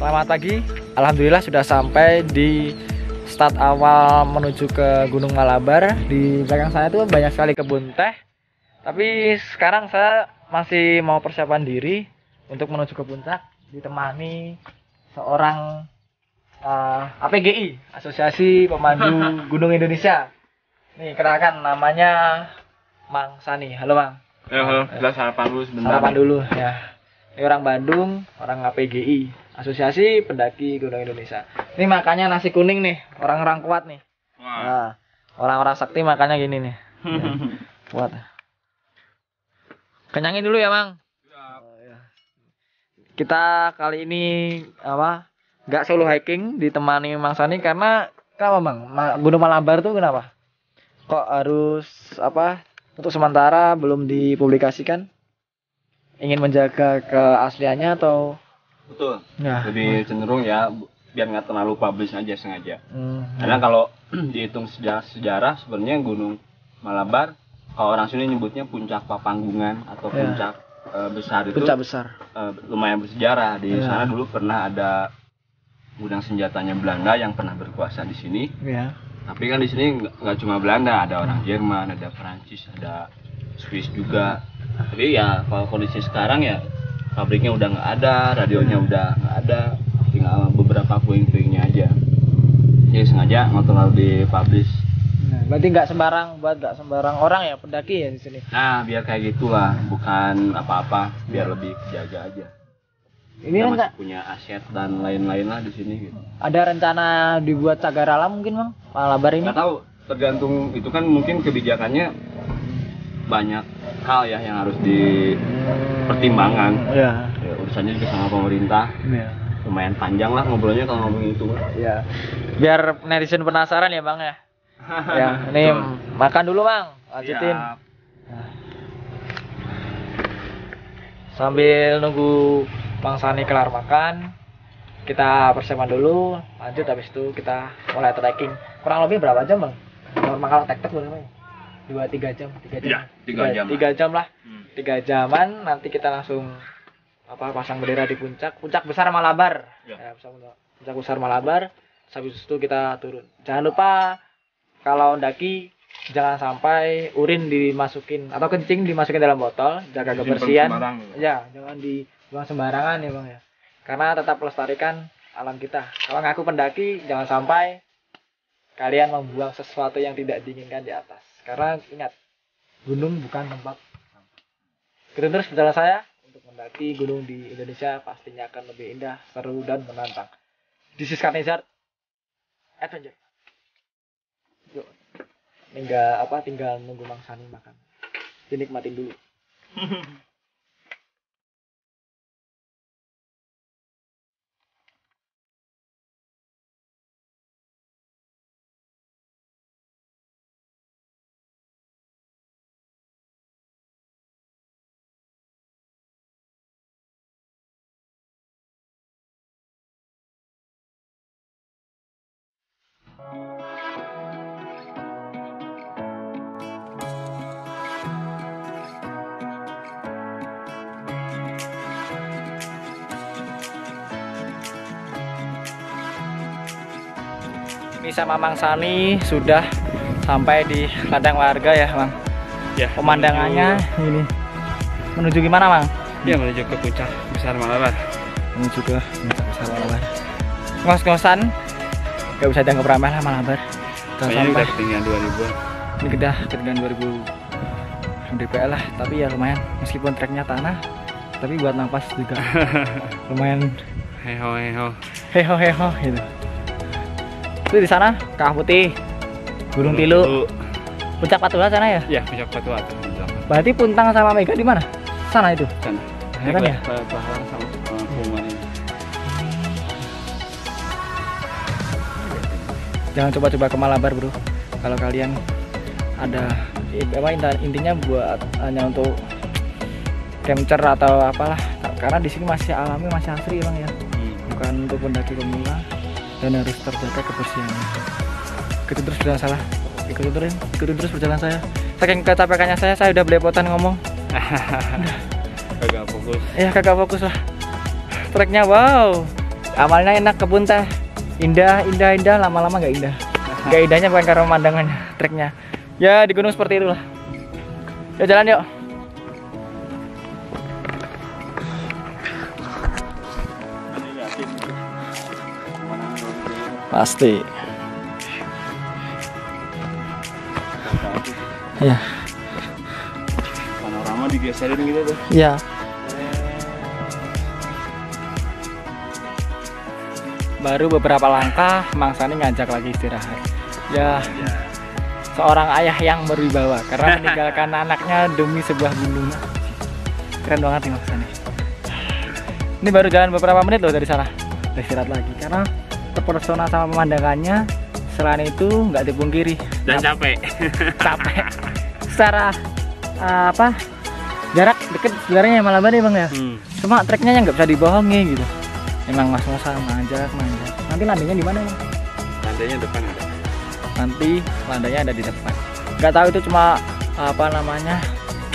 Selamat pagi. Alhamdulillah sudah sampai di start awal menuju ke Gunung Malabar. Di belakang saya tuh banyak sekali kebun teh. Tapi sekarang saya masih mau persiapan diri untuk menuju ke puncak, ditemani seorang APGI, Asosiasi Pemandu Gunung Indonesia. Nih, kenalkan namanya Mang Sani. Halo, Mang. Halo, kita sarapan dulu sebentar. Sarapan dulu ya. Ini orang Bandung, orang APGI, Asosiasi Pendaki Gunung Indonesia. Ini makannya nasi kuning nih, orang-orang kuat nih. Nah, orang-orang sakti makannya gini nih. Ya, kuat. Kenyangin dulu ya, Mang. Kita kali ini nggak solo hiking, ditemani Mang Sani karena kenapa, Mang? Gunung Malabar tuh kenapa? Kok harus untuk sementara belum dipublikasikan? Ingin menjaga keasliannya atau? Betul. Ya. Lebih cenderung ya biar nggak terlalu publish aja sengaja. Karena kalau dihitung sejarah sebenarnya Gunung Malabar kalau orang sini nyebutnya puncak Papanggungan atau puncak besar itu. Puncak besar. Lumayan bersejarah. Di sana dulu pernah ada gudang senjatanya Belanda yang pernah berkuasa di sini. Ya. Tapi kan di sini nggak cuma Belanda, ada orang Jerman, ada Prancis, ada Swiss juga. Tapi ya kalau kondisi sekarang ya pabriknya udah nggak ada, radionya udah nggak ada, tinggal beberapa puing-puingnya aja. Jadi sengaja nggak terlalu dipublish. Nah, berarti nggak sembarang orang ya pendaki ya di sini. Nah biar kayak gitulah, bukan apa-apa, biar lebih jaga aja. Ini kita kan masih punya aset dan lain-lain lah di sini. Gitu. Ada rencana dibuat cagar alam mungkin, Bang? Malabar ini? Nggak tahu, tergantung itu kan mungkin kebijakannya banyak hal ya yang harus dipertimbangkan. Ya, urusannya juga sama pemerintah. Ya. Lumayan panjang lah ngobrolnya kalau ngomongin itu. Ya. Biar netizen penasaran ya, Bang ya. Ya, ini makan dulu, Bang. Lanjutin. Siap. Nah. Sambil nunggu Bang Sani kelar makan, kita persiapan dulu. Lanjut habis itu kita mulai trekking. Kurang lebih berapa jam, Bang? Normal kalau tek-tek berapa ya? 2-3 jam, 3 jam. Ya, 3 jam. 3 jam lah. 3 jaman nanti kita langsung pasang bendera di puncak besar Malabar. Ya, puncak besar Malabar. Habis itu kita turun. Jangan lupa kalau ndaki jangan sampai urin dimasukin atau kencing dimasukin dalam botol, jaga kebersihan. Ya, jangan dibuang sembarangan ya, Bang ya. Karena tetap melestarikan alam kita. Kalau ngaku pendaki jangan sampai kalian membuang sesuatu yang tidak diinginkan di atas. Karena ingat, gunung bukan tempat sampah. Ikutin terus perjalanan saya untuk mendaki gunung di Indonesia pastinya akan lebih indah, seru dan menantang. This is Karnezar Adventure. Yuk, tinggal nunggu Mang Sani makan. Dinikmatin dulu. Ini sama Mang Sani sudah sampai di ladang warga ya, Bang. Ya. Pemandangannya ini. Menuju gimana, Mang? Ya menuju ke puncak besar Malabar. Menuju ke puncak besar Malabar. Ngos-ngosan, gak bisa dianggap ramai lah Malabar. Kayaknya udah ketinggian 2000. Ini udah ketinggian 2000 mdpl lah, tapi ya lumayan. Meskipun treknya tanah, tapi buat nafas juga lumayan. Heho Gitu. Itu di sana Kawah Putih, Gunung Tilu, Puncak Patuha sana ya? Ya, Puncak Patuha. Berarti Puntang sama Mega di mana? Sana itu. Sana. Ya kan ya? Pahalang sama Punggungan ini. Jangan coba-coba ke Malabar, Bro. Kalau kalian ada intinya buat hanya untuk capture atau apalah, karena di sini masih alami, masih asri, Bang ya. Bukan untuk pendaki pemula. Dan harus terjaga kebersihannya. Ikutin terus perjalanan saya. Saking kecapekannya saya udah belepotan ngomong. Kagak fokus. Ya kagak fokus lah. Treknya wow. Awalnya enak kebun teh, indah, lama-lama nggak indah. Nggak indahnya bukan karena pemandangannya, treknya. Ya di gunung seperti itulah. Yuk jalan yuk. Pasti. Ya. Panorama digeserin gitu tuh. Ya. Baru beberapa langkah, Mang Sani ngajak lagi istirahat. Ya, seorang ayah yang berwibawa karena meninggalkan anaknya demi sebuah gunung. Keren banget nih Mang Sani. Ini baru jalan beberapa menit loh dari sana. Udah istirahat lagi karena terpesona sama pemandangannya. Selain itu nggak dipungkiri Dan capek. capek. Secara jarak deket sebenarnya Malabar ya Bang ya. Cuma treknya yang nggak bisa dibohongi gitu. Emang mas-masan manjak. Nanti landainya di mana Bang? Landainya depan ada. Nanti landainya ada di depan. Nggak tahu itu cuma apa namanya?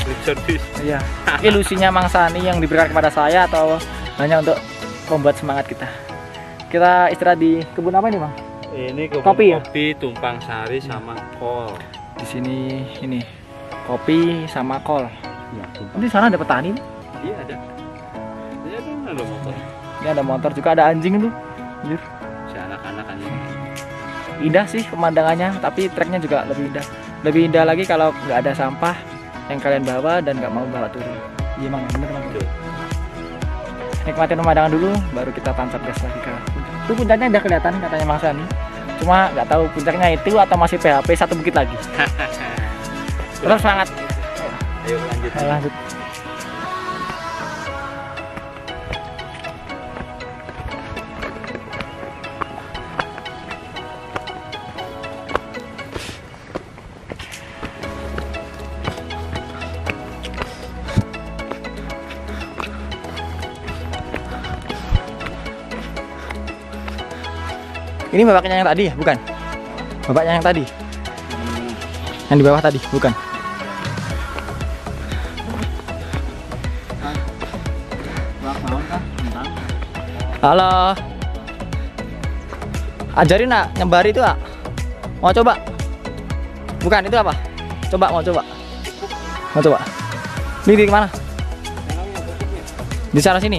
Lip service. Iya. Ilusinya Mang Sani yang diberikan kepada saya atau hanya untuk membuat semangat kita. Kita istirahat di kebun apa ini Bang? Ini kebun Kopi ya? kopi tumpang sari sama kol. Di sini ini kopi sama kol. Ya, Di sana ada petani. Iya ada. Iya kan ada motor. Ini ada motor juga, ada anjing itu. Anjir. Si anak-anak anjing. Indah sih pemandangannya, tapi treknya juga lebih indah. Lebih indah lagi kalau nggak ada sampah yang kalian bawa dan nggak mau bawa turun. Iya Mang, bener Mang. Nikmatin pemandangan dulu, baru kita tancap gas lagi ke puncak. Itu puncaknya udah kelihatan katanya Mang Sani. Cuma nggak tahu puncaknya itu atau masih PHP satu bukit lagi. Terus semangat. Ayo lanjut. Ayo, lanjut. Ini bapaknya yang tadi ya? Bukan? Bapaknya yang tadi? Yang di bawah tadi? Bukan? Halo. Ajarin nak, nyembari itu nak. Mau coba? Bukan, itu apa? Coba, mau coba? Mau coba? Ini di mana? Di sana sini?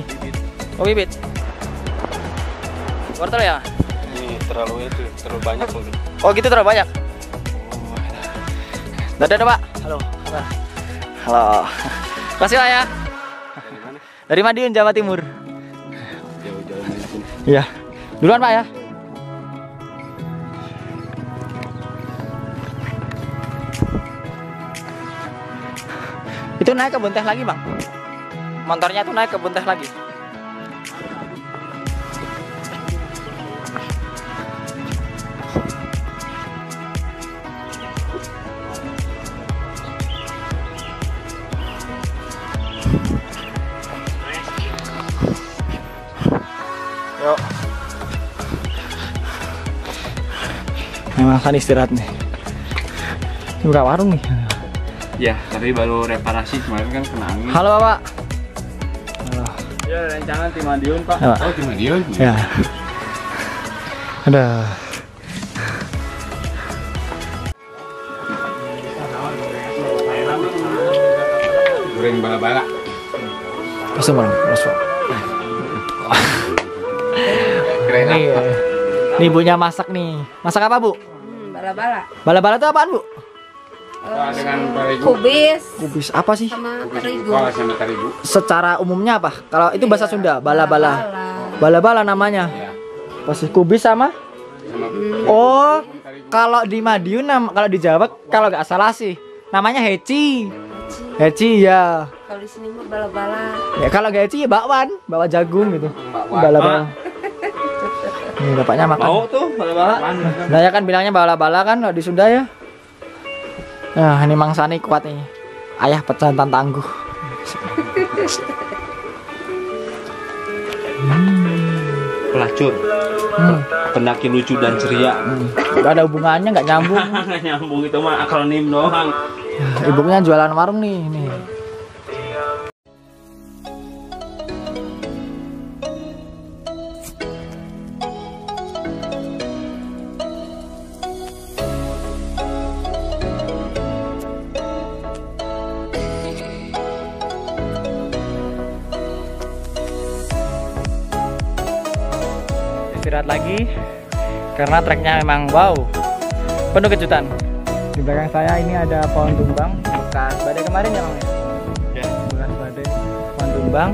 Oh bibit. Wortel ya? Terlalu banyak loh. Oh gitu terlalu banyak. Dadah Pak. Halo. Halo. Kasih lah ya. Dari Madiun, Jawa Timur. Jauh-jauh dari sini. Iya. Duluan Pak ya. Itu naik ke Bunteh lagi Bang. Motornya tuh naik ke Bunteh lagi. Yuk. Memang kan istirahat nih. Buka warung nih. Ya, tapi baru reparasi kemarin kan kena angin. Halo Bapak. Halo. Ya, rencangan tim Madiun Pak. Ya, Pak. Oh, tim Madiun. Ya. Ada. Goreng bala-bala. Masuk Bang, masuk. Keren Nih, apa? nih ibunya masak nih. Masak apa Bu? Bala-bala. Bala-bala itu apaan Bu? Dengan terigu. Kubis Kubis apa sih? sama terigu. Kol sama terigu. Secara umumnya apa? Kalau itu bahasa Iya, Sunda, bala-bala. Bala-bala namanya. Ya. Pasti kubis sama? Sama Oh, kalau di Madiun, kalau di Jawa, kalau nggak salah sih, namanya heci. Heci ya. Kalau di sini mah bala-bala. Ya kalau nggak heci ya bakwan, bawa jagung gitu. Bala-bala. Nih bapaknya makan. mau tuh bala-bala. Nah ya kan bilangnya bala-bala kan kalau di Sunda ya. Nah ini Mang Sani kuat nih. Ayah pecantan tangguh. Pelacur. Pendaki lucu dan ceria. Gak ada hubungannya, nggak nyambung. Nggak nyambung, itu mah akronim doang. Ibunya jualan warung nih. istirahat lagi karena treknya memang wow, penuh kejutan. Di belakang saya ini ada pohon tumbang bekas badai kemarin ya Bang ya? Bekas badai pohon tumbang.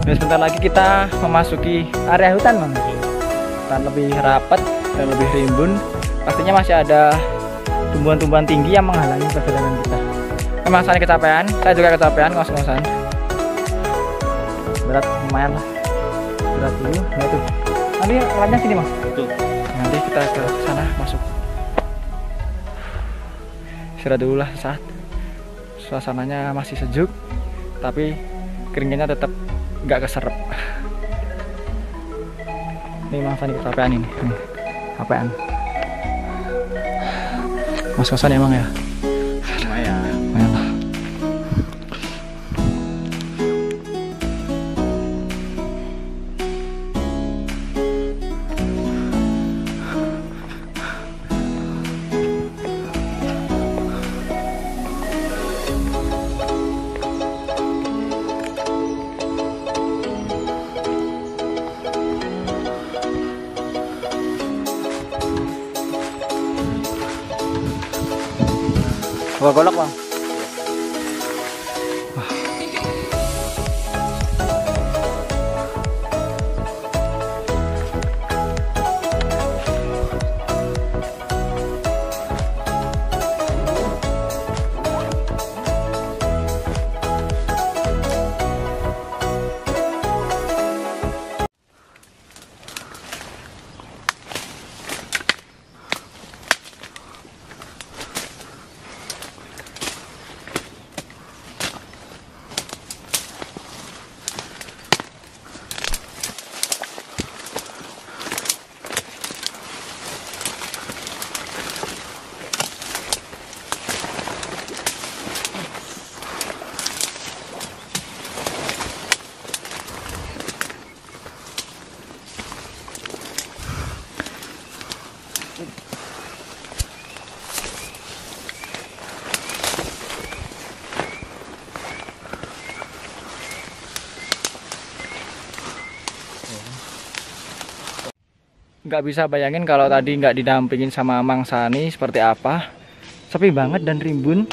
Dan sebentar lagi kita memasuki area hutan Bang. Hutan lebih rapat dan lebih rimbun. Pastinya masih ada tumbuhan-tumbuhan tinggi yang menghalangi perjalanan kita. Memang saya kecapean, saya juga kecapean ngos-ngosan. Berat lumayan lah. Berat dulu. Nah itu. Nanti alatnya sini Mas. Betul. Nanti kita ke sana masuk. Istirahat dulu lah saat. Suasananya masih sejuk, tapi keringetnya tetap nggak keserap. Ini Mang Sani kecapean ini. Kecapean. Mas-kosan emang ya? Lumayan. Lumayan lah. Golok Bang. Nggak bisa bayangin kalau tadi nggak didampingin sama Mang Sani seperti apa. Sepi banget dan rimbun.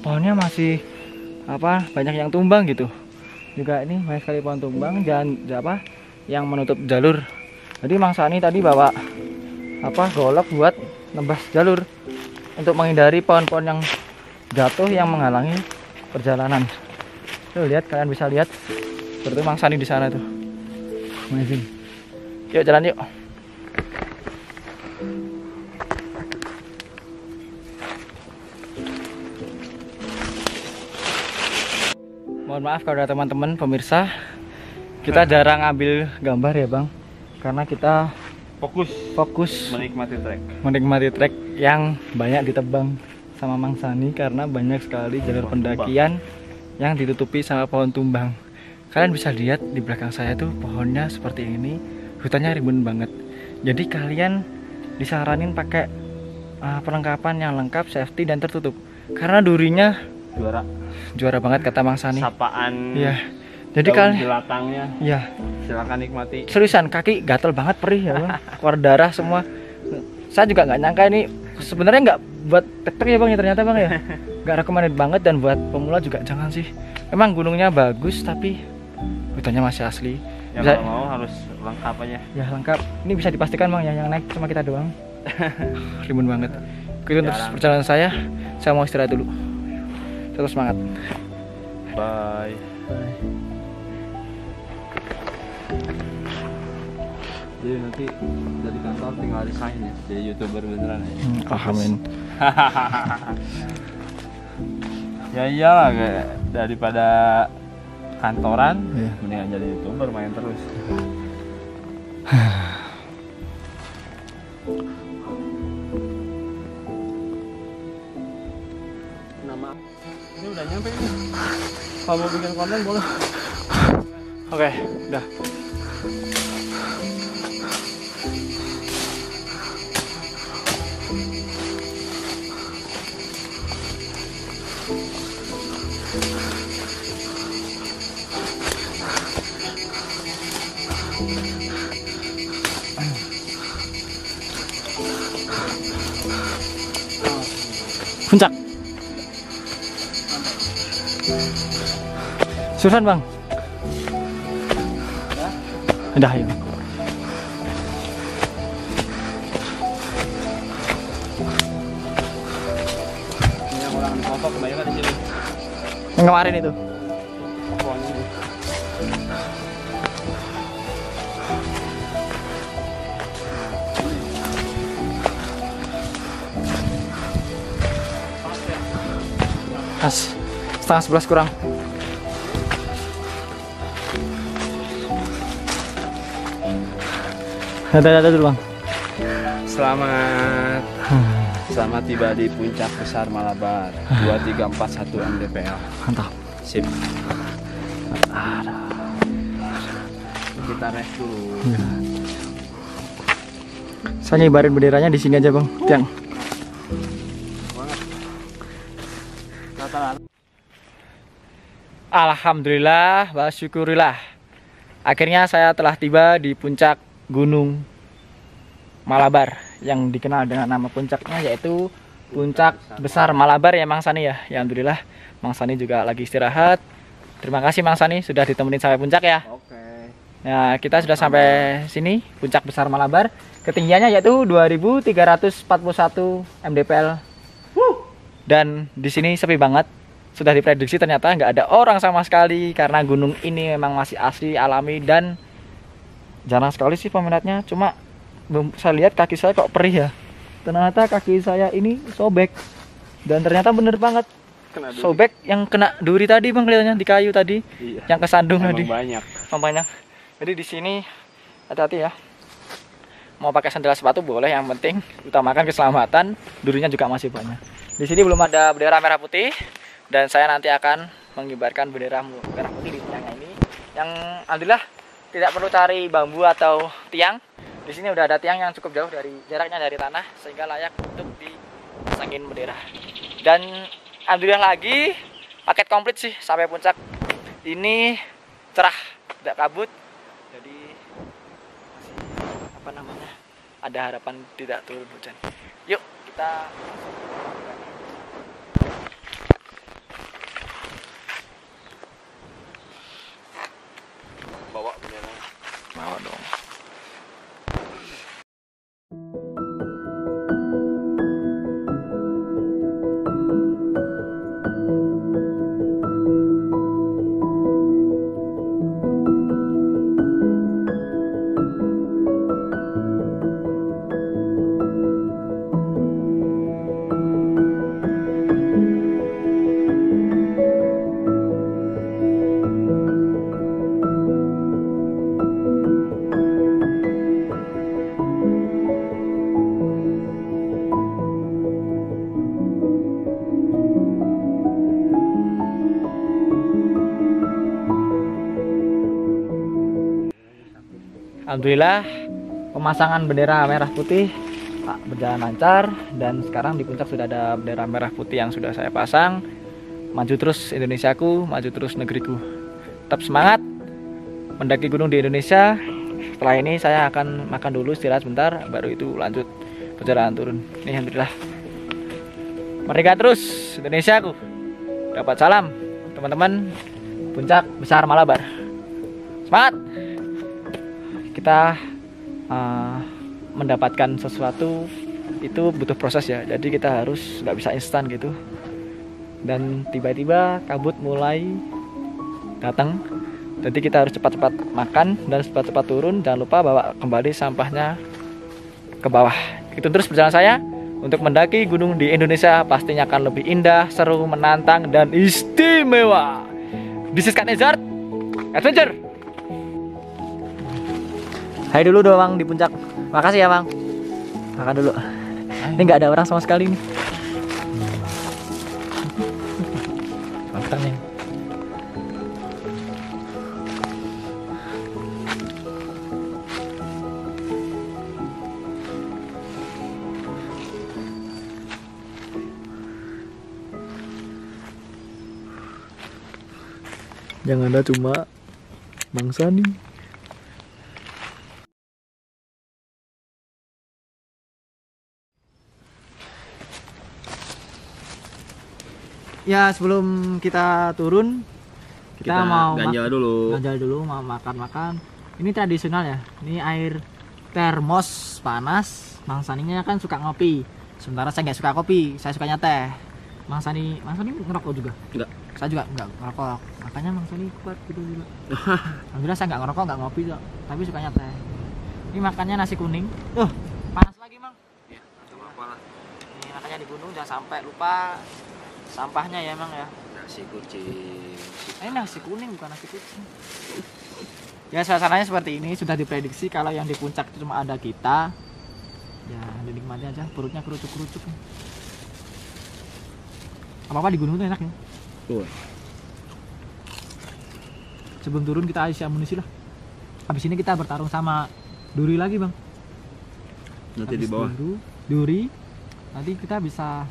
Pohonnya masih banyak yang tumbang gitu. Juga ini banyak sekali pohon tumbang dan yang menutup jalur. Jadi Mang Sani tadi bawa golok buat nebas jalur untuk menghindari pohon-pohon yang jatuh yang menghalangi perjalanan. Tuh lihat, kalian bisa lihat seperti Mang Sani di sana tuh. Amazing. Yuk jalan yuk. Mohon maaf kalau ada teman-teman pemirsa, kita jarang ambil gambar ya Bang, karena kita fokus menikmati trek yang banyak ditebang sama Mang Sani karena banyak sekali jalur pendakian yang ditutupi sama pohon tumbang. Kalian bisa lihat di belakang saya tuh pohonnya seperti ini, hutannya rimbun banget. Jadi kalian disaranin pakai perlengkapan yang lengkap, safety dan tertutup karena durinya juara banget kata Mang Sani. Sapaan. Iya. Jadi kalian jelatangnya. Iya. Silakan nikmati. Seriusan kaki gatel banget, perih ya Bang. Keluar darah semua. Saya juga nggak nyangka ini sebenarnya nggak buat tek-tek ya Bang ya ternyata Bang ya. Nggak recommended banget dan buat pemula juga jangan sih. Emang gunungnya bagus tapi hutannya masih asli. Ya Bisa, kalau mau harus lengkap aja. Ya lengkap. Ini bisa dipastikan Bang ya yang naik cuma kita doang. Rimbun banget. Itu untuk perjalanan saya mau istirahat dulu. Terus semangat. Bye. Jadi nanti dari kantor tinggal resign ya, jadi YouTuber beneran ya. Amin. Ya iyalah, kayak daripada kantoran, Iya. mendingan jadi YouTuber main terus. Ini udah nyampe nih. Kalau mau bikin konten boleh. Oke, udah. Puncak. Susan bang. Udah ya. Yang orang di kelompok kebanyakan di sini. Yang kemarin itu. Pas setengah 11 kurang. Dada dulu bang. Selamat tiba di puncak besar Malabar 2341 MDPL. Mantap. Sip. Kita rest dulu. Saya ngibarin benderanya di sini aja bang. Tiang. Alhamdulillah wa syukurillah. Akhirnya saya telah tiba di puncak Gunung Malabar yang dikenal dengan nama puncaknya yaitu Puncak Besar Malabar ya Mang Sani ya. Ya alhamdulillah Mang Sani juga lagi istirahat. Terima kasih Mang Sani sudah ditemenin sampai puncak ya. Oke. Nah, kita sudah sampai sini Puncak Besar Malabar. Ketinggiannya yaitu 2341 mdpl. Dan di sini sepi banget. Sudah diprediksi ternyata nggak ada orang sama sekali karena gunung ini memang masih asli alami dan jarang sekali sih peminatnya. Cuma saya lihat kaki saya kok perih ya. Ternyata kaki saya ini sobek dan ternyata bener banget sobek yang kena duri tadi bang, kelihatannya di kayu tadi. Iya. Yang kesandung tadi. Banyak. Jadi di sini hati-hati ya. Mau pakai sandal sepatu boleh, yang penting utamakan keselamatan. Durinya juga masih banyak. Di sini belum ada bendera merah putih. Dan saya nanti akan mengibarkan bendera merah putih di tiangnya ini. Yang alhamdulillah tidak perlu cari bambu atau tiang. Di sini udah ada tiang yang cukup jauh dari jaraknya dari tanah sehingga layak untuk dipasangin bendera. Dan alhamdulillah lagi paket komplit sih sampai puncak. Ini cerah, tidak kabut. Jadi masih ada harapan tidak turun hujan. Yuk kita bawa bendera. bawa dong. Alhamdulillah pemasangan bendera merah putih berjalan lancar dan sekarang di puncak sudah ada bendera merah putih yang sudah saya pasang. Maju terus Indonesiaku, maju terus negeriku. Tetap semangat mendaki gunung di Indonesia. Setelah ini saya akan makan dulu, istirahat sebentar, baru itu lanjut perjalanan turun. Nih alhamdulillah. Merdeka terus Indonesiaku. Dapat salam teman-teman Puncak Besar Malabar. Semangat. Kita mendapatkan sesuatu itu butuh proses ya, jadi kita harus nggak bisa instan gitu. Dan tiba-tiba kabut mulai datang, jadi kita harus cepat-cepat makan dan cepat-cepat turun. Jangan lupa bawa kembali sampahnya ke bawah. Itu terus perjalanan saya untuk mendaki gunung di Indonesia. Pastinya akan lebih indah, seru, menantang, dan istimewa. This is Kak Nezar Adventure. Hai dulu doang di puncak. Makasih ya bang. Makan dulu. Ini nggak ada orang sama sekali nih. Makan nih. Jangan ada cuma bangsa nih. Ya sebelum kita turun kita mau ganjal dulu. Mau makan. Ini tradisional ya. Ini air termos panas. Mang Saninya kan suka ngopi. Sementara saya nggak suka kopi, saya sukanya teh. Mang Sani ngerokok juga? Enggak. Saya juga nggak ngerokok. Makanya Mang Sani kuat gitu juga. Alhamdulillah saya nggak ngerokok, nggak ngopi kok. Tapi sukanya teh. Ini makannya nasi kuning. Panas lagi Mang. Ya, atau apa lah. Ini makanya di gunung jangan sampai lupa sampahnya ya Mang ya. Nasi kucing. Ini nasi kuning bukan nasi kucing. Ya suasananya seperti ini, sudah diprediksi kalau yang di puncak itu cuma ada kita. Ya dinikmati aja, perutnya kerucuk-kerucuk. Apa-apa di gunung itu enak ya. Tuh. Sebelum turun kita isi amunisi lah. Habis ini kita bertarung sama duri lagi Bang. Nanti Habis di bawah. Duri. Nanti kita bisa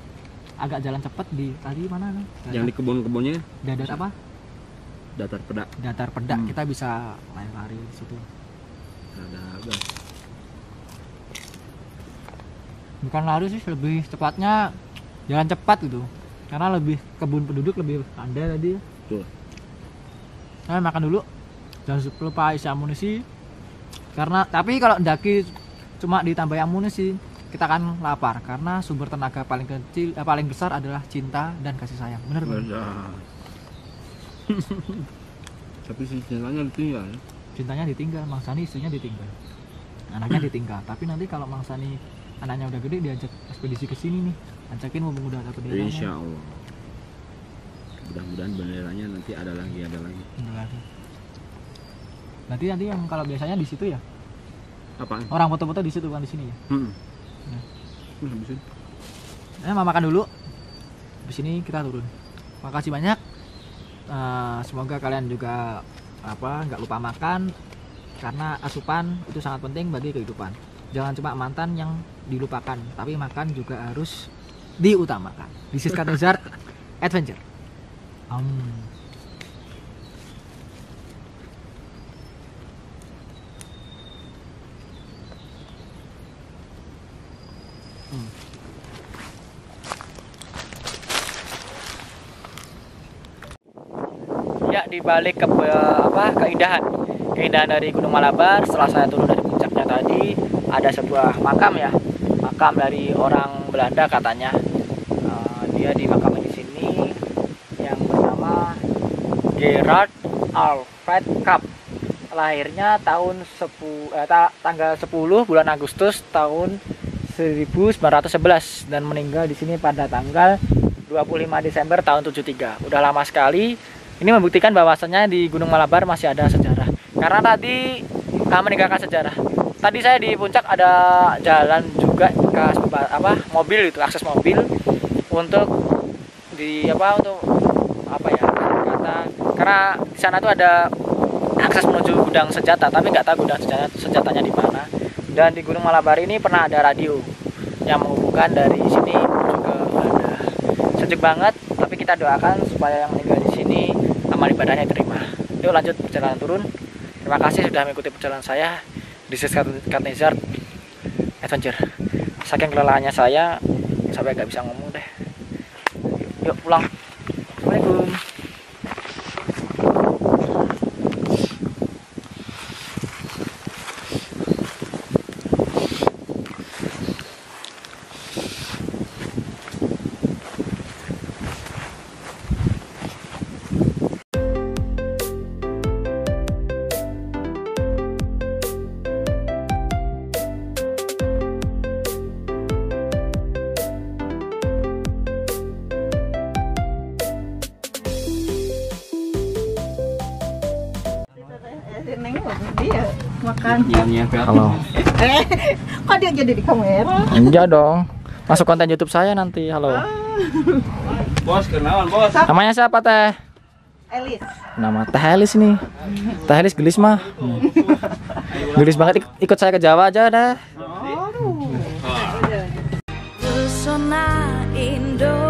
agak jalan cepat di tadi mana Bang? Yang di kebun-kebunnya Dadar apa? datar pedak. Datar pedak. Kita bisa main lari di situ. Ada apa? Bukan lari sih, lebih tepatnya jalan cepat gitu. Karena lebih kebun penduduk lebih pandai tadi. Tuh. Saya makan dulu. Jangan lupa isi amunisi. Karena tapi kalau mendaki cuma ditambah amunisi, kita akan lapar karena sumber tenaga paling paling besar adalah cinta dan kasih sayang. Benar Bang? Tapi cintanya ditinggal. Cintanya ditinggal, Mang Sani istrinya ditinggal. Anaknya ditinggal. Tapi nanti kalau Mang Sani anaknya udah gede diajak ekspedisi ke sini nih. Ajakin mumpung udah ada benderanya. Insya Allah. Mudah-mudahan benderanya nanti ada lagi. Ada lagi. Nanti yang kalau biasanya di situ ya. Apaan? Orang foto-foto di situ kan di sini ya. Nah. Habisin. Mau makan dulu. Habis ini kita turun. Makasih banyak. Semoga kalian juga nggak lupa makan karena asupan itu sangat penting bagi kehidupan. Jangan cuma mantan yang dilupakan, tapi makan juga harus diutamakan. This is Cat Desert Adventure. Ya, di balik keindahan dari Gunung Malabar, setelah saya turun dari puncaknya tadi, ada sebuah makam ya, makam dari orang Belanda katanya. Dia dimakamkan di sini yang bernama Gerard Alfred Kapp. Lahirnya tanggal 10 bulan Agustus tahun 1911 dan meninggal di sini pada tanggal 25 Desember tahun 73. Udah lama sekali. Ini membuktikan bahwasannya di Gunung Malabar masih ada sejarah. Karena tadi meninggalkan sejarah. Tadi saya di puncak ada jalan juga ke mobil itu, akses mobil untuk karena di sana tuh ada akses menuju gudang senjata, tapi nggak tahu gudang senjatanya di mana. Dan di Gunung Malabar ini pernah ada radio yang menghubungkan dari sini menuju ke Belanda. Sejuk banget, tapi kita doakan supaya yang meninggal di sini amal ibadahnya diterima. Yuk lanjut perjalanan turun. Terima kasih sudah mengikuti perjalanan saya di Cat Desert Adventure. Saking kelelahannya saya sampai nggak bisa ngomong deh. Yuk pulang. Assalamualaikum. Dia makan. Halo. Kok dia jadi di kamera? Enggak dong. Masuk konten YouTube saya nanti. Halo. Bos, kenalan bos. Namanya siapa teh? Elis. Nama Teh Elis nih. Teh Elis gelis mah. Gelis banget, ikut saya ke Jawa aja dah. Pesona Indo